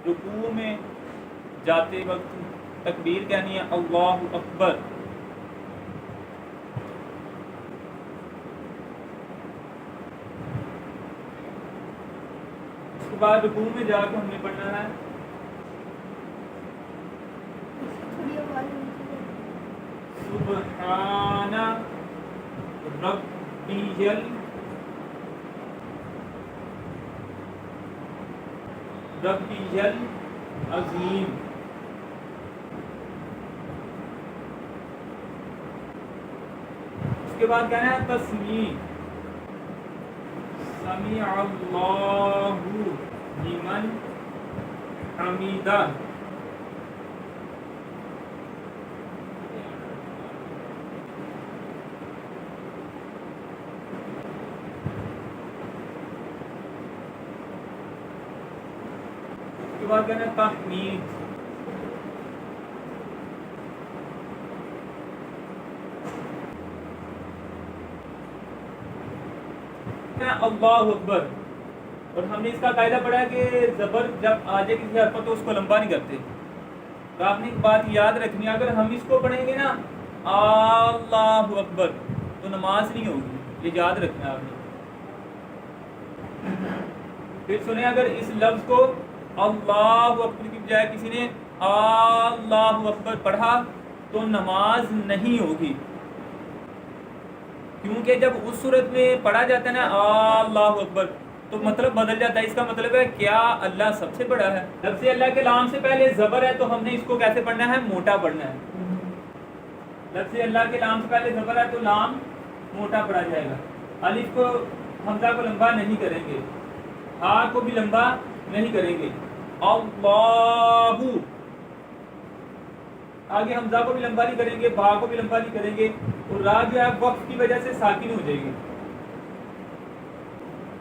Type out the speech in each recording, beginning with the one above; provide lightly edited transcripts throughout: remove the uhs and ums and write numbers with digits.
رکوع میں جاتے وقت تکبیر کہنی ہے اللہ اکبر. اس کے بعد رکوع میں جا کے ہم نے پڑھنا ہے سبحان ربی العظیم. اس کے بعد کہنا ہے تسمیع سمیع اللہ لمن حمیدہ. اس کے بعد کہنا ہے تحمید اللہ اکبر. اور ہم نے اس کا قاعدہ پڑھا کہ زبر جب آ جائے کسی حرف پر تو اس کو لمبا نہیں کرتے. تو آپ نے ایک بات یاد رکھنی ہے، اگر ہم اس کو پڑھیں گے نا اللہ اکبر تو نماز نہیں ہوگی. یہ یاد رکھنا ہے آپ نے. پھر سنیں، اگر اس لفظ کو اللہ اکبر کی بجائے کسی نے اللہ اکبر پڑھا تو نماز نہیں ہوگی، کیونکہ جب اس صورت میں پڑھا جاتا ہے نا اللہ اکبر تو مطلب بدل جاتا ہے. اس کا مطلب ہے کیا اللہ سب سے بڑا ہے. لفظ اللہ کے لام سے پہلے زبر ہے تو ہم نے اس کو کیسے پڑھنا ہے؟ موٹا پڑھنا ہے. لفظ اللہ کے لام سے پہلے زبر ہے تو لام موٹا پڑھا جائے گا. الف کو حمزہ کو لمبا نہیں کریں گے، ہا کو بھی لمبا نہیں کریں گے. اللہ آگے حمزہ کو بھی لمبا نہیں کریں گے، با کو بھی لمبا نہیں کریں گے. اور را جو ہے وقف کی وجہ سے ساکن ہو جائے گی.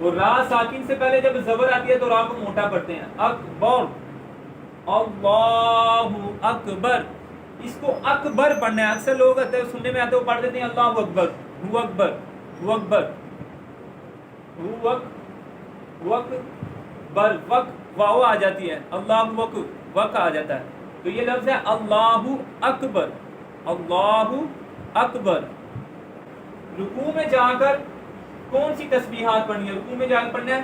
اور را ساکن سے پہلے جب زبر آتی ہے تو را کو موٹا پڑھتے ہیں. اکبر اللہ اکبر، اس کو اکبر پڑھنا ہے. اکثر لوگ آتے ہیں سننے میں آتے ہیں وہ پڑھ دیتے ہیں اللہ اکبر ہو اکبر ہو اکبر ہو اکبر وق واو آ جاتی ہے، اللہ وق آ جاتا ہے. تو یہ لفظ ہے اللہ اکبر اللہ اکبر. رکوع میں جا کر کون سی تسبیحات پڑھنی ہے؟ رکوع میں جا کر پڑھنا ہے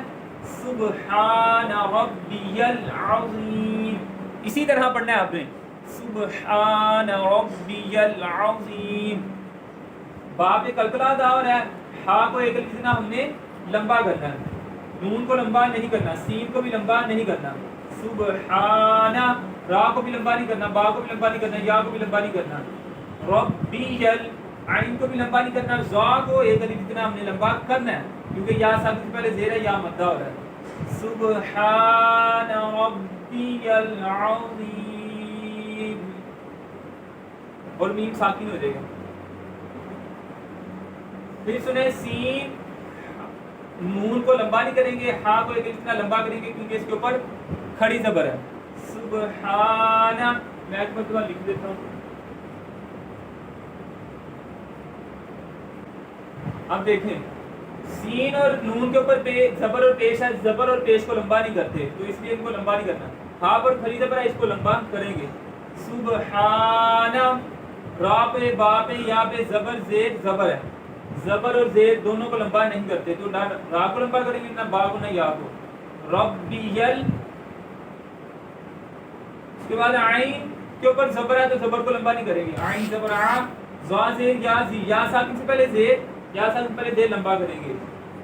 سبحان ربی العظیم. اسی طرح پڑھنا ہے آپ نے سبحان ربی العظیم. با پہ قلقلہ ادا ہو رہا ہے، ہا کو ایک لکھنا ہم نے لمبا کرنا ہے، نون کو لمبا نہیں کرنا، سین کو بھی لمبا نہیں کرنا. سبحان را کو بھی لمبا نہیں کرنا، با کو بھی لمبا نہیں کرنا، یا کو بھی لمبا نہیں کرنا. ربی عین کو بھی لمبا نہیں کرنا، زا کو ایک لکھنا ہم نے لمبا کرنا ہے کیونکہ یا ساکن سے پہلے زیر ہے یا مدہ ہو رہا ہے. سبحان ربی العظیم اور میم ساکن ہو جائے گا. پھر سنیں سین نون کو لمبا نہیں کریں گے، ہاں کو ایک اتنا لمبا کریں گے کیونکہ اس کے اوپر کھڑی زبر ہے. سبحان میں ایک مرتبہ لکھ دیتا ہوں. اب دیکھیں سین اور نون کے اوپر زبر اور پیش ہے، زبر اور پیش کو لمبا نہیں کرتے تو اس لیے ان کو لمبا نہیں کرنا. ہاں پر کھڑی زبر ہے، اس کو لمبا کریں گے. سبحان را پہ با پہ یا پہ زبر زیر زبر ہے، زبر اور زیر دونوں کو لمبا نہیں کرتے تو نہ را کو لمبا کریں گے نہ با کو نہ یا کو. ربی ال اس کے بعد عین کے اوپر زبر ہے تو زبر کو لمبا نہیں کریں گے. عین زبر آ زا زیر یا زی، یا ساکن سے پہلے زیر یا ساکن سے پہلے زیر لمبا کریں گے.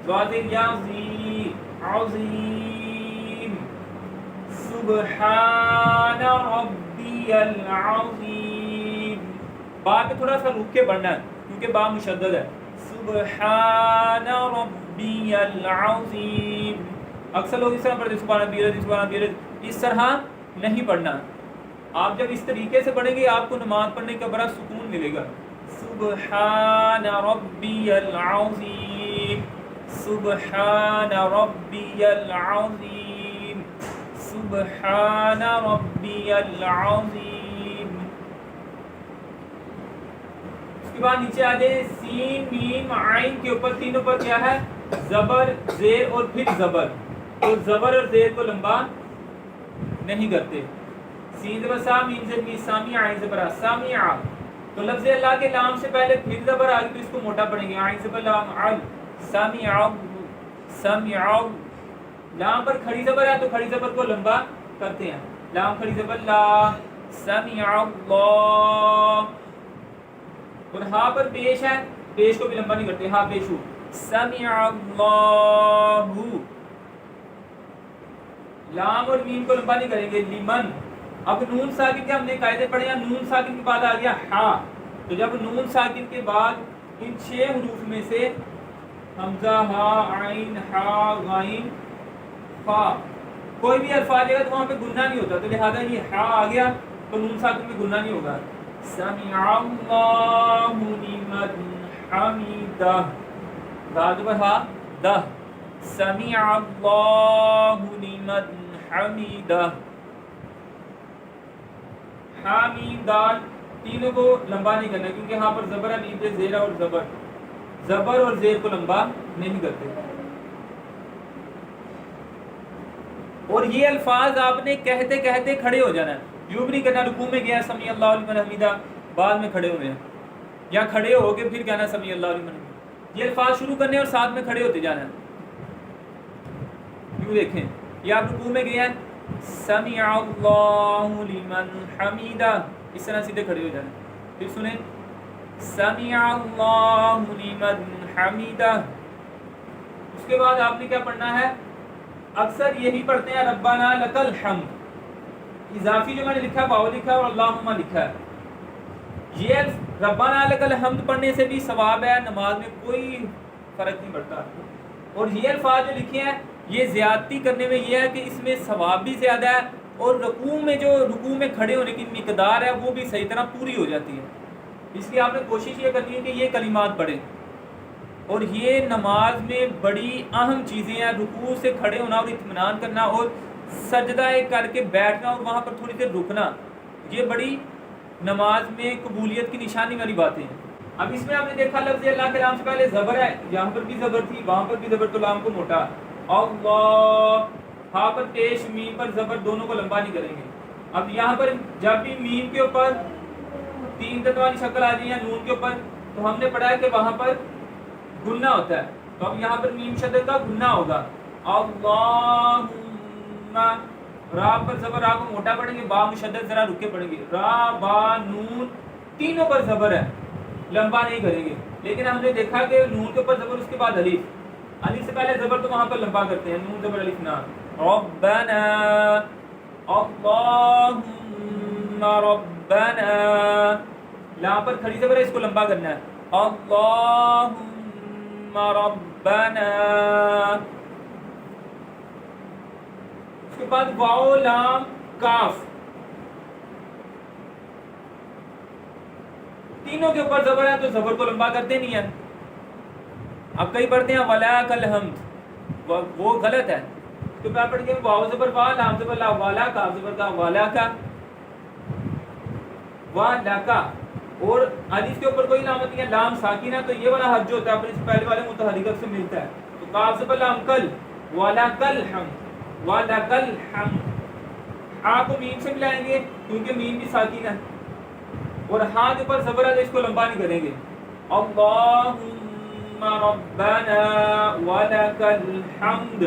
زا زیر یا زی عظیم. سبحان ربی العظیم. با پہ تھوڑا سا رک کے پڑھنا ہے کیونکہ با مشدد ہے. سبحان ربی العظیم. اکثر لوگ اس طرح پڑھتے سبحان ربی العظیم سبحان ربی العظیم. اس طرح نہیں پڑھنا. آپ جب اس طریقے سے پڑھیں گے آپ کو نماز پڑھنے کا بڑا سکون ملے گا. سبحان ربی العظیم سبحان ربی العظیم سبحان ربی العظیم. اس کے بعد نیچے آ جائیں سین میم عین کے اوپر تینوں پر کیا ہے؟ زبر زیر اور پھر زبر. تو زبر اور زیر کو لمبا نہیں کرتے. سین زبر سا میم زبر می سامع عین زبر سامع. تو لفظ اللہ کے لام سے پہلے پھر زبر آ گئی تو اس کو موٹا پڑھیں گے. عین زبر لام عل سامع سامع. لام پر کھڑی زبر ہے تو کھڑی زبر کو لمبا کرتے ہیں. لام کھڑی زبر لا سمع اللہ. اور ہا پر پیش ہے, پیش کو بھی لمبا نہیں کرتے. ہا پیش ہو سمع اللہ. لام اور میم کو لمبا نہیں کریں گے. لمن. اب نون ساکن کے ہم نے قاعدے پڑھے ہیں. نون ساکن کے بعد آ گیا ہا, تو جب نون ساکن کے بعد ان 6 حروف میں سے حمزہ ہا عین ہا غین فا کوئی بھی حرف آ جائے گا تو وہاں پہ گننا نہیں ہوتا, تو لہذا یہ ہا آ گیا تو نون ساکن میں گننا نہیں ہوگا. سمع اللہ لمن حمیدہ. دال زبر ہا دہ سمع اللہ لمن حمیدہ. حامیم دال تینوں کو لمبا نہیں کرنا کیونکہ یہاں پر زبر ہے, نیچے زیر اور زبر اور زیر کو لمبا نہیں کرتے. اور یہ الفاظ آپ نے کہتے کہتے کھڑے ہو جانا ہے, یوں بھی نہیں کرنا رکوع میں گیا سمیع اللہ لمن حمیدہ بعد میں کھڑے ہوئے ہیں, یا کھڑے ہو کے پھر کہنا سمیع اللہ لمن حمیدہ. یہ الفاظ شروع کرنے اور ساتھ میں کھڑے ہوتے جانا ہے. یوں دیکھیں, یہ آپ رکوع میں گئے ہیں سمیع اللہ لمن حمیدہ, اس طرح سیدھے کھڑے ہو جانا. پھر سنیں سمیع اللہ لمن حمیدہ. اس کے بعد آپ نے کیا پڑھنا ہے, اکثر یہی پڑھتے ہیں ربنا لک الحمد. اضافی جو میں نے لکھا ہے واو لکھا ہے اور اللہم لکھا ہے. یہ ربنا لک الحمد پڑھنے سے بھی ثواب ہے, نماز میں کوئی فرق نہیں پڑتا. اور یہ الفاظ جو لکھے ہیں یہ زیادتی کرنے میں یہ ہے کہ اس میں ثواب بھی زیادہ ہے اور رکوع میں کھڑے ہونے کی مقدار ہے وہ بھی صحیح طرح پوری ہو جاتی ہے. اس لیے آپ نے کوشش یہ کرنی ہے کہ یہ کلمات پڑھیں. اور یہ نماز میں بڑی اہم چیزیں ہیں, رکوع سے کھڑے ہونا اور اطمینان کرنا اور سجدہ کر کے بیٹھنا اور وہاں پر تھوڑی دیر رکنا, یہ بڑی نماز میں قبولیت کی نشانی والی باتیں ہیں. اب اس میں آپ نے دیکھا لفظ اللہ کے نام سے پہلے زبر ہے, یہاں پر بھی زبر تھی وہاں پر بھی زبر, تو لام کو موٹا. اللہ ہاں پر پیش میم پر زبر دونوں کو لمبا نہیں کریں گے. اب یہاں پر جب بھی میم کے اوپر 3 دت والی شکل آ جائے یا نون کے اوپر, تو ہم نے پڑھا ہے کہ وہاں پر گننا ہوتا ہے, تو اب یہاں پر میم شدت کا گننا ہوگا. اللہم, را پر زبر, را کو موٹا پڑھیں گے, با مشدد ذرا رک کے پڑھیں گے. را با نون تینوں پر زبر ہے, لمبا نہیں کریں گے. لیکن ہم نے دیکھا کہ نون کے اوپر زبر, اس کے بعد الف, الف سے پہلے زبر تو وہاں پر لمبا کرتے ہیں, نون زبر الف نا. ربنا اللہم ربنا, یہاں پر کھڑی زبر ہے اس کو لمبا کرنا ہے. اللہم ربنا. اس کے بعد واو لام کاف, تینوں کے اوپر زبر ہے تو زبر کو لمبا کرتے نہیں ہیں. اب کئی پڑھتے ہیں ولاک الحمد, وہ غلط ہے. تو کیا پڑھیں گے واو زبر وا لام زبر لا والا کاف زبر کا والا کا والا کا. اور الف کے اوپر کوئی علامت نہیں ہے, لام ساکن ہے تو یہ والا حرف جو ہوتا ہے اپنے سے پہلے والے متحرک سے ملتا ہے. تو کاف زبر لام کل والا کل ہم والا کل ہم. ہا کو میم سے ملائیں گے کیونکہ میم بھی ساکن ہے, اور ہاں کے اوپر زبر ہے تو اس کو لمبا نہیں کریں گے. اللہم ربنا ولک الحمد.